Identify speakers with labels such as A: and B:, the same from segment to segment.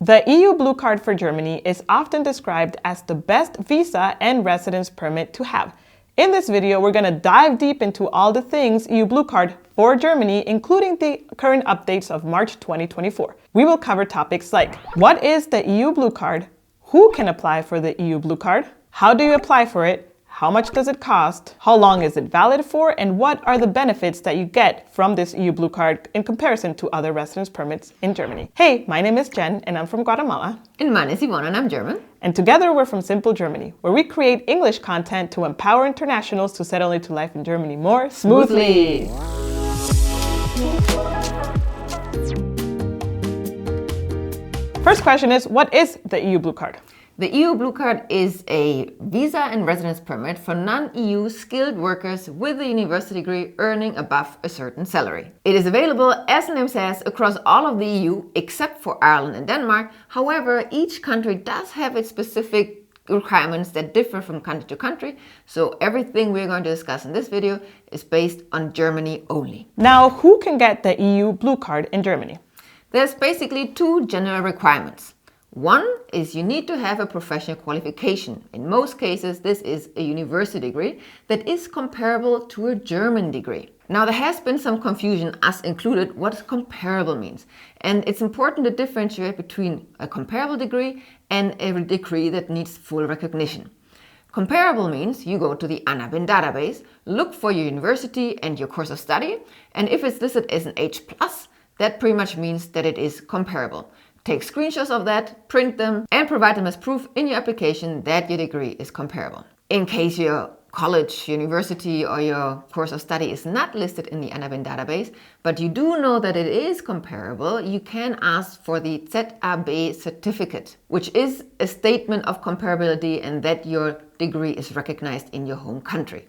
A: The EU Blue Card for Germany is often described as the best visa and residence permit to have. In this video, we're going to dive deep into all the things EU Blue Card for Germany, including the current updates of March 2024. We will cover topics like, what is the EU Blue Card? Who can apply for the EU Blue Card? How do you apply for it? How much does it cost? How long is it valid for? And what are the benefits that you get from this EU Blue Card in comparison to other residence permits in Germany? Hey, my name is Jen and I'm from Guatemala.
B: And mine is Yvonne and I'm German.
A: And together we're from Simple Germany, where we create English content to empower internationals to settle into life in Germany more smoothly. First question is, what is the EU Blue Card?
B: The EU Blue Card is a visa and residence permit for non-EU skilled workers with a university degree earning above a certain salary. It is available, as the name says, across all of the EU except for Ireland and Denmark. However, each country does have its specific requirements that differ from country to country. So everything we're going to discuss in this video is based on Germany only.
A: Now, who can get the EU Blue Card in Germany?
B: There's basically two general requirements. One is you need to have a professional qualification. In most cases, this is a university degree that is comparable to a German degree. Now, there has been some confusion, us included, what comparable means. And it's important to differentiate between a comparable degree and a degree that needs full recognition. Comparable means you go to the ANABIN database, look for your university and your course of study, and if it's listed as an H+, that pretty much means that it is comparable. Take screenshots of that, print them, and provide them as proof in your application that your degree is comparable. In case your college, university, or your course of study is not listed in the ANABIN database, but you do know that it is comparable, you can ask for the ZAB certificate, which is a statement of comparability and that your degree is recognized in your home country.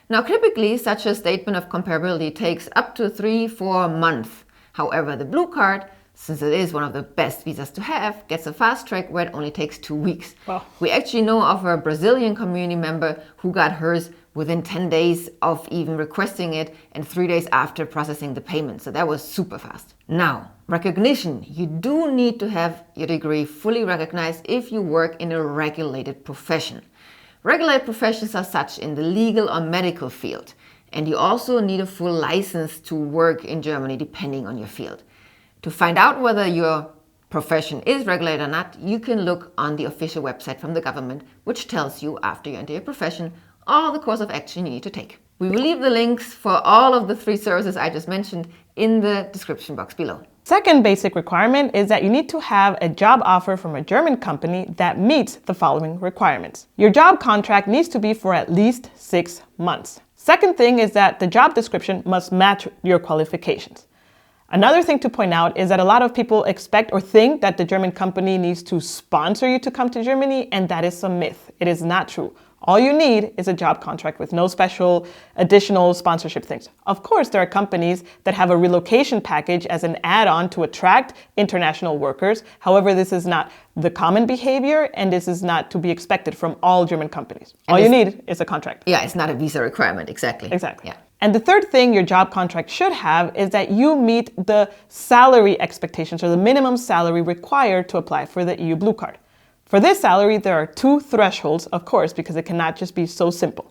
B: Now, typically, such a statement of comparability takes up to 3-4 months. However, the Blue Card, since it is one of the best visas to have, gets a fast track where it only takes 2 weeks.
A: Wow.
B: We actually know of a Brazilian community member who got hers within 10 days of even requesting it and 3 days after processing the payment. So that was super fast. Now, recognition. You do need to have your degree fully recognized if you work in a regulated profession. Regulated professions are such in the legal or medical field. And you also need a full license to work in Germany depending on your field. To find out whether your profession is regulated or not, you can look on the official website from the government, which tells you after you enter your profession all the course of action you need to take. We will leave the links for all of the 3 services I just mentioned in the description box below.
A: Second basic requirement is that you need to have a job offer from a German company that meets the following requirements. Your job contract needs to be for at least 6 months. Second thing is that the job description must match your qualifications. Another thing to point out is that a lot of people expect or think that the German company needs to sponsor you to come to Germany, and that is a myth. It is not true. All you need is a job contract with no special additional sponsorship things. Of course, there are companies that have a relocation package as an add-on to attract international workers. However, this is not the common behavior, and this is not to be expected from all German companies. All you need is a contract.
B: Yeah, it's not a visa requirement, exactly.
A: Exactly.
B: Yeah.
A: And the third thing your job contract should have is that you meet the salary expectations or the minimum salary required to apply for the EU Blue Card. For this salary, there are 2 thresholds, of course, because it cannot just be so simple.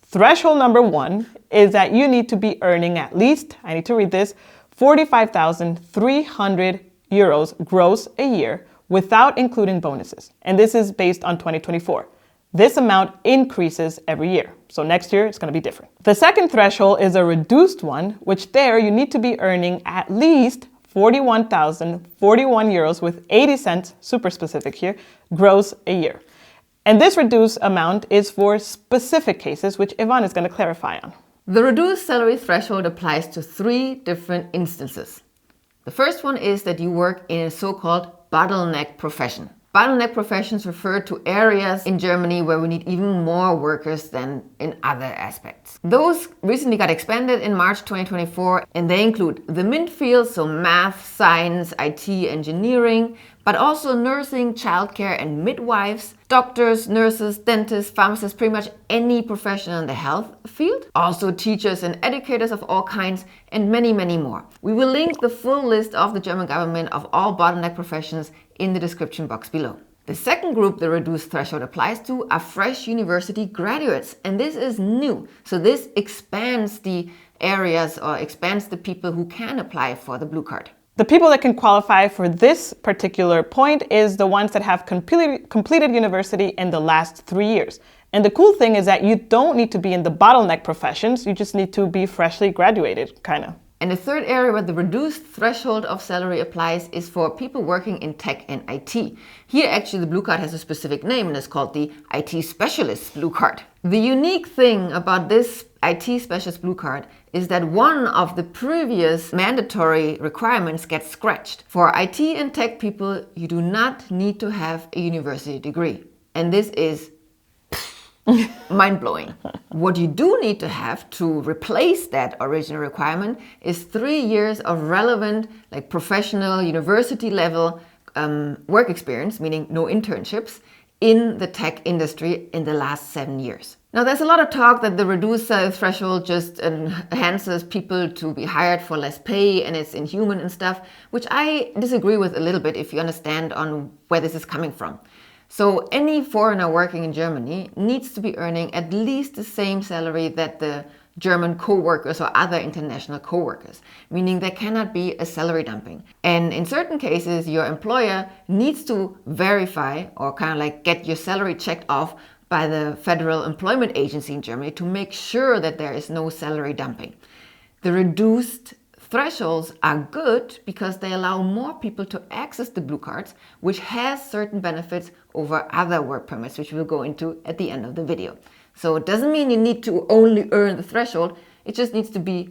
A: Threshold number 1 is that you need to be earning at least, I need to read this, 45,300 euros gross a year without including bonuses. And this is based on 2024. This amount increases every year. So next year, it's going to be different. The second threshold is a reduced one, which there you need to be earning at least 41,041 euros with 80 cents, super specific here, gross a year. And this reduced amount is for specific cases, which Yvonne is going to clarify on.
B: The reduced salary threshold applies to 3 different instances. The first one is that you work in a so-called bottleneck profession. Bottleneck professions refer to areas in Germany where we need even more workers than in other aspects. Those recently got expanded in March 2024, and they include the MINT fields, so math, science, IT, engineering, but also nursing, childcare, and midwives, doctors, nurses, dentists, pharmacists, pretty much any professional in the health field. Also teachers and educators of all kinds, and many, many more. We will link the full list of the German government of all bottleneck professions in the description box below. The second group the reduced threshold applies to are fresh university graduates, and this is new. So this expands the areas or expands the people who can apply for the blue card.
A: The people that can qualify for this particular point is the ones that have completed university in the last 3 years. And the cool thing is that you don't need to be in the bottleneck professions, you just need to be freshly graduated, kind of.
B: And the third area where the reduced threshold of salary applies is for people working in tech and IT. Here actually the blue card has a specific name and it's called the IT Specialist Blue Card. The unique thing about this IT Specialist Blue Card is that one of the previous mandatory requirements gets scratched. For IT and tech people, you do not need to have a university degree. And this is mind-blowing. What you do need to have to replace that original requirement is 3 years of relevant, like professional, university level work experience, meaning no internships, in the tech industry in the last 7 years. Now, there's a lot of talk that the reduced threshold just enhances people to be hired for less pay and it's inhuman and stuff, which I disagree with a little bit if you understand on where this is coming from. So any foreigner working in Germany needs to be earning at least the same salary that the German co-workers or other international co-workers, meaning there cannot be a salary dumping. And in certain cases, your employer needs to verify or kind of like get your salary checked off by the Federal Employment Agency in Germany to make sure that there is no salary dumping. The reduced thresholds are good because they allow more people to access the blue cards, which has certain benefits over other work permits, which we'll go into at the end of the video. So it doesn't mean you need to only earn the threshold, it just needs to be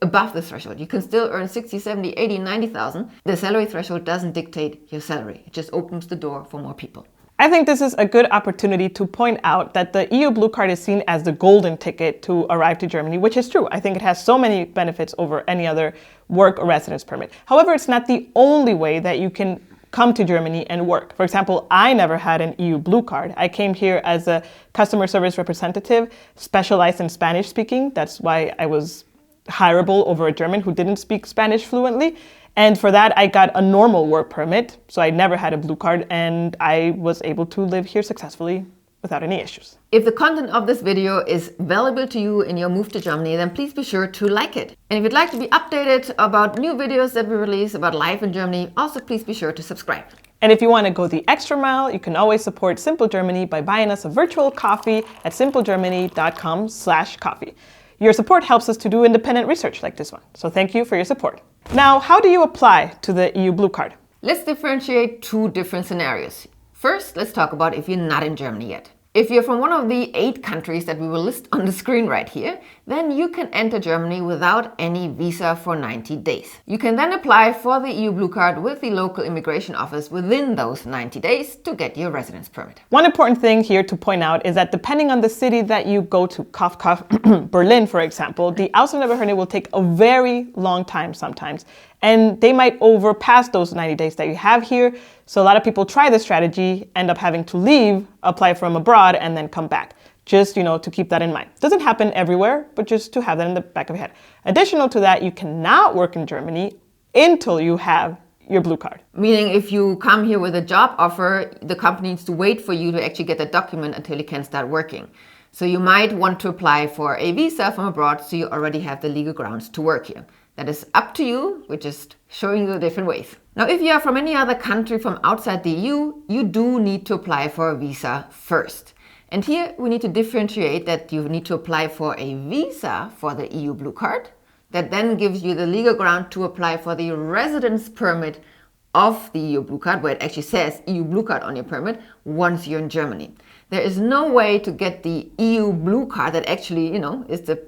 B: above the threshold. You can still earn 60, 70, 80, 90,000. The salary threshold doesn't dictate your salary. It just opens the door for more people.
A: I think this is a good opportunity to point out that the EU Blue Card is seen as the golden ticket to arrive to Germany, which is true. I think it has so many benefits over any other work or residence permit. However, it's not the only way that you can come to Germany and work. For example, I never had an EU Blue Card. I came here as a customer service representative, specialized in Spanish speaking. That's why I was hireable over a German who didn't speak Spanish fluently. And for that, I got a normal work permit. So I never had a blue card and I was able to live here successfully without any issues.
B: If the content of this video is valuable to you in your move to Germany, then please be sure to like it. And if you'd like to be updated about new videos that we release about life in Germany, also please be sure to subscribe.
A: And if you want to go the extra mile, you can always support Simple Germany by buying us a virtual coffee at simplegermany.com/coffee. Your support helps us to do independent research like this one. So thank you for your support. Now, how do you apply to the EU Blue Card?
B: Let's differentiate two different scenarios. First, let's talk about if you're not in Germany yet. If you're from one of the 8 countries that we will list on the screen right here, then you can enter Germany without any visa for 90 days. You can then apply for the EU Blue Card with the local immigration office within those 90 days to get your residence permit.
A: One important thing here to point out is that depending on the city that you go to, cough, cough, Berlin, for example, the Ausländerbehörde will take a very long time sometimes. And they might overpass those 90 days that you have here. So a lot of people try this strategy, end up having to leave, apply from abroad, and then come back. Just, to keep that in mind. Doesn't happen everywhere, but just to have that in the back of your head. Additional to that, you cannot work in Germany until you have your blue card.
B: Meaning if you come here with a job offer, the company needs to wait for you to actually get the document until you can start working. So you might want to apply for a visa from abroad so you already have the legal grounds to work here. That is up to you, we're just showing you the different ways. Now, if you are from any other country from outside the EU, you do need to apply for a visa first. And here we need to differentiate that you need to apply for a visa for the EU Blue Card that then gives you the legal ground to apply for the residence permit of the EU Blue Card, where it actually says EU Blue Card on your permit once you're in Germany. There is no way to get the EU Blue Card that actually, is the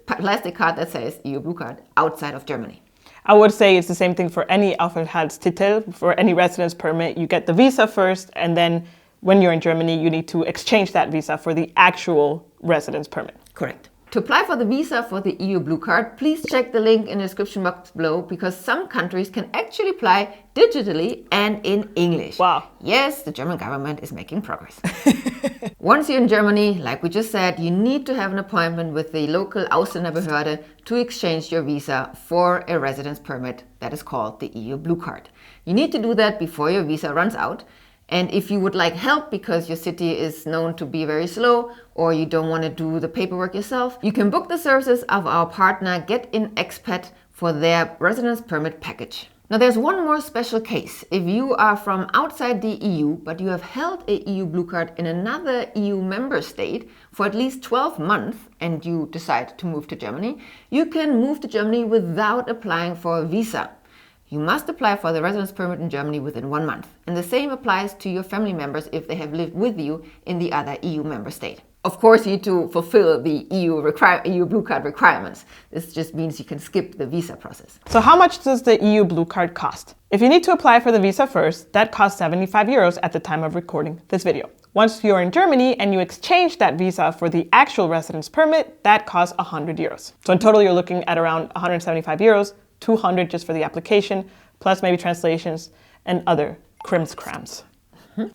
B: plastic card that says EU Blue Card outside of Germany.
A: I would say it's the same thing for any Aufenthaltstitel, for any residence permit. You get the visa first, and then when you're in Germany, you need to exchange that visa for the actual residence permit.
B: Correct. To apply for the visa for the EU Blue Card, please check the link in the description box below because some countries can actually apply digitally and in English.
A: Wow.
B: Yes, the German government is making progress. Once you're in Germany, like we just said, you need to have an appointment with the local Ausländerbehörde to exchange your visa for a residence permit that is called the EU Blue Card. You need to do that before your visa runs out. And if you would like help because your city is known to be very slow or you don't want to do the paperwork yourself, you can book the services of our partner Get in Expat for their residence permit package. Now there's one more special case. If you are from outside the EU, but you have held a EU Blue Card in another EU member state for at least 12 months and you decide to move to Germany, you can move to Germany without applying for a visa. You must apply for the residence permit in Germany within 1 month. And the same applies to your family members if they have lived with you in the other EU member state. Of course, you need to fulfill the EU Blue Card requirements. This just means you can skip the visa process.
A: So how much does the EU Blue Card cost? If you need to apply for the visa first, that costs 75 euros at the time of recording this video. Once you're in Germany and you exchange that visa for the actual residence permit, that costs 100 euros. So in total, you're looking at around 175 euros, 200 just for the application, plus maybe translations and other crimscrams.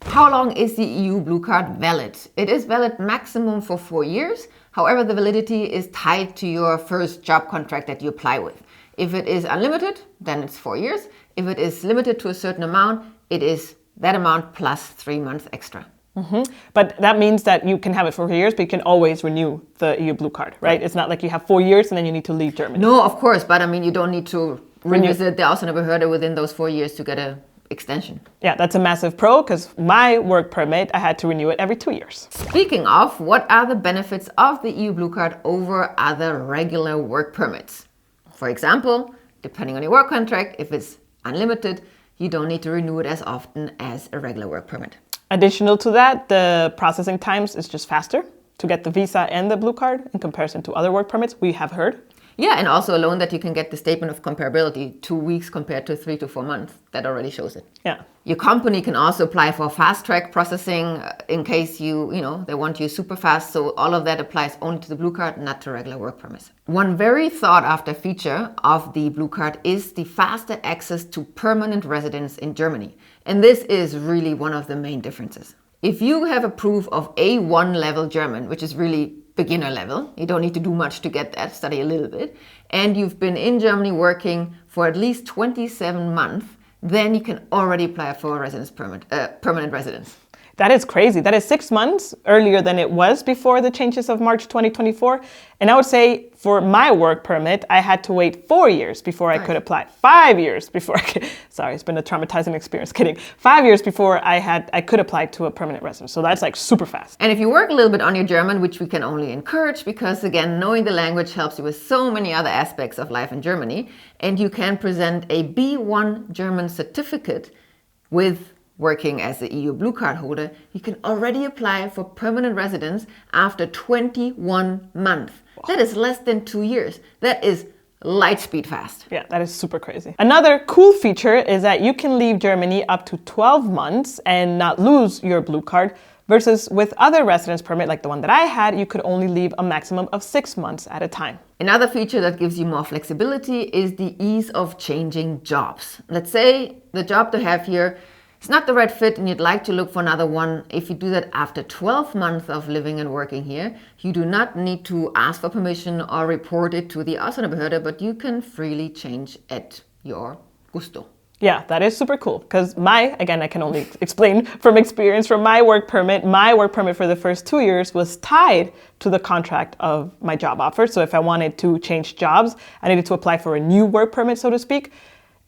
B: How long is the EU Blue Card valid? It is valid maximum for 4 years. However, the validity is tied to your first job contract that you apply with. If it is unlimited, then it's 4 years. If it is limited to a certain amount, it is that amount plus 3 months extra.
A: But that means that you can have it for 4 years, but you can always renew the EU Blue Card, right? It's not like you have 4 years and then you need to leave Germany.
B: No, of course, but I mean, you don't need to revisit the Ausländerbehörde within those 4 years to get an extension.
A: Yeah, that's a massive pro because my work permit, I had to renew it every 2 years.
B: Speaking of, what are the benefits of the EU Blue Card over other regular work permits? For example, depending on your work contract, if it's unlimited, you don't need to renew it as often as a regular work permit.
A: Additional to that, the processing times is just faster to get the visa and the blue card in comparison to other work permits, we have heard.
B: Yeah, and also alone that you can get the statement of comparability 2 weeks compared to 3 to 4 months. That already shows it.
A: Yeah.
B: Your company can also apply for fast track processing in case they want you super fast. So all of that applies only to the blue card, not to regular work permits. One very sought after feature of the blue card is the faster access to permanent residence in Germany. And this is really one of the main differences. If you have a proof of A1 level German, which is really beginner level, you don't need to do much to get that, study a little bit, and you've been in Germany working for at least 27 months, then you can already apply for a residence permit, permanent residence.
A: That is crazy. That is 6 months earlier than it was before the changes of March 2024. And I would say for my work permit, I had to wait 4 years before I could apply. 5 years before I could, sorry, it's been a traumatizing experience, kidding. 5 years before I could apply to a permanent residence. So that's like super fast.
B: And if you work a little bit on your German, which we can only encourage because again, knowing the language helps you with so many other aspects of life in Germany. And you can present a B1 German certificate with working as the EU Blue Card holder, you can already apply for permanent residence after 21 months. Wow. That is less than 2 years. That is light speed fast.
A: Yeah, that is super crazy. Another cool feature is that you can leave Germany up to 12 months and not lose your blue card, versus with other residence permit like the one that I had, you could only leave a maximum of 6 months at a time.
B: Another feature that gives you more flexibility is the ease of changing jobs. Let's say the job to have here, it's not the right fit and you'd like to look for another one. If you do that after 12 months of living and working here, you do not need to ask for permission or report it to the Ausländerbehörde, but you can freely change at your gusto.
A: Yeah, that is super cool because again, I can only explain from experience from my work permit for the first 2 years was tied to the contract of my job offer. So if I wanted to change jobs, I needed to apply for a new work permit, so to speak.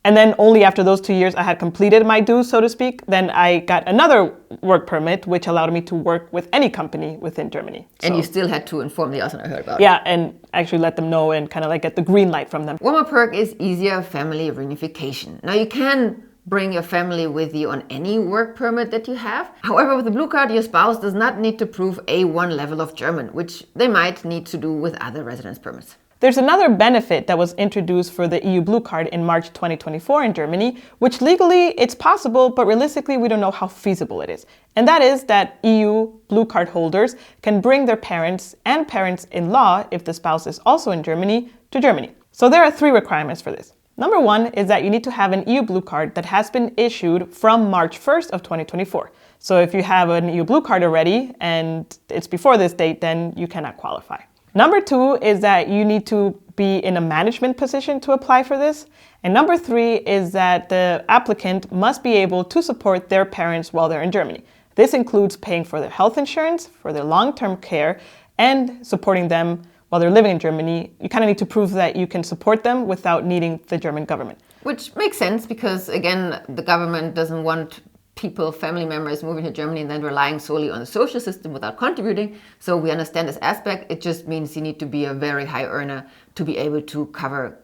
A: And then only after those 2 years I had completed my dues, so to speak, then I got another work permit, which allowed me to work with any company within Germany.
B: And you still had to inform the Ausländerbehörde about it.
A: Yeah, and actually let them know and kind of like get the green light from them.
B: One more perk is easier family reunification. Now you can bring your family with you on any work permit that you have. However, with the blue card, your spouse does not need to prove A1 level of German, which they might need to do with other residence permits.
A: There's another benefit that was introduced for the EU Blue Card in March 2024 in Germany, which legally it's possible, but realistically we don't know how feasible it is. And that is that EU Blue Card holders can bring their parents and parents-in-law, if the spouse is also in Germany, to Germany. So there are 3 requirements for this. Number one is that you need to have an EU Blue Card that has been issued from March 1st of 2024. So if you have an EU Blue Card already and it's before this date, then you cannot qualify. Number two is that you need to be in a management position to apply for this. And number three is that the applicant must be able to support their parents while they're in Germany. This includes paying for their health insurance, for their long-term care, and supporting them while they're living in Germany. You kind of need to prove that you can support them without needing the German government.
B: Which makes sense because, again, the government doesn't want people, family members moving to Germany and then relying solely on the social system without contributing. So we understand this aspect. It just means you need to be a very high earner to be able to cover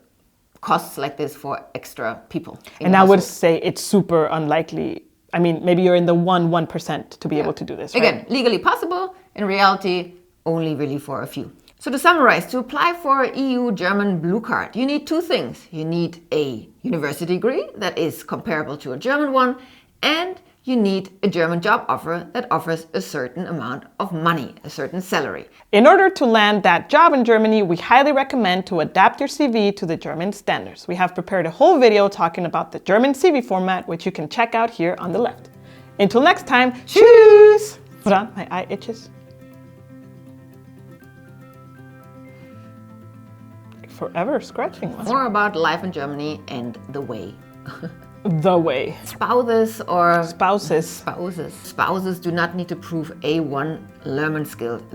B: costs like this for extra people.
A: And I would say it's super unlikely. I mean, maybe you're in the 1% to be able to do this, right?
B: Again, legally possible. In reality, only really for a few. So to summarize, to apply for EU German Blue Card, you need two things. You need a university degree that is comparable to a German one, and you need a German job offer that offers a certain amount of money, a certain salary.
A: In order to land that job in Germany, we highly recommend to adapt your CV to the German standards. We have prepared a whole video talking about the German CV format, which you can check out here on the left. Until next time, tschüss! My eye itches. Forever scratching.
B: More about life in Germany and the way.
A: The way.
B: Spouses or
A: Spouses.
B: Spouses do not need to prove A1 German skill.